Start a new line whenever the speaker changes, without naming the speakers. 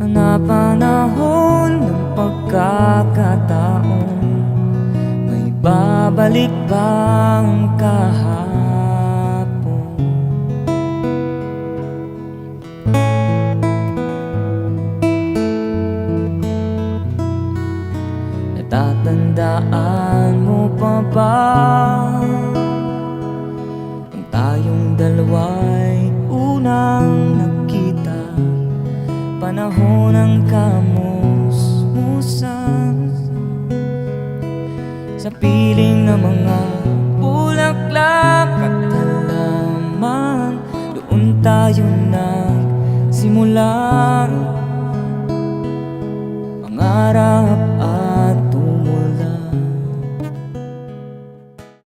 Napanahon ng pagkakataon, may babalik bang kahapon? Natatandaan mo pa ba nung tayong dalawa'y unang nagkita? Panahon ng kamusmusan, sa piling ng mga bulaklak at halaman, doon tayo nagsimula.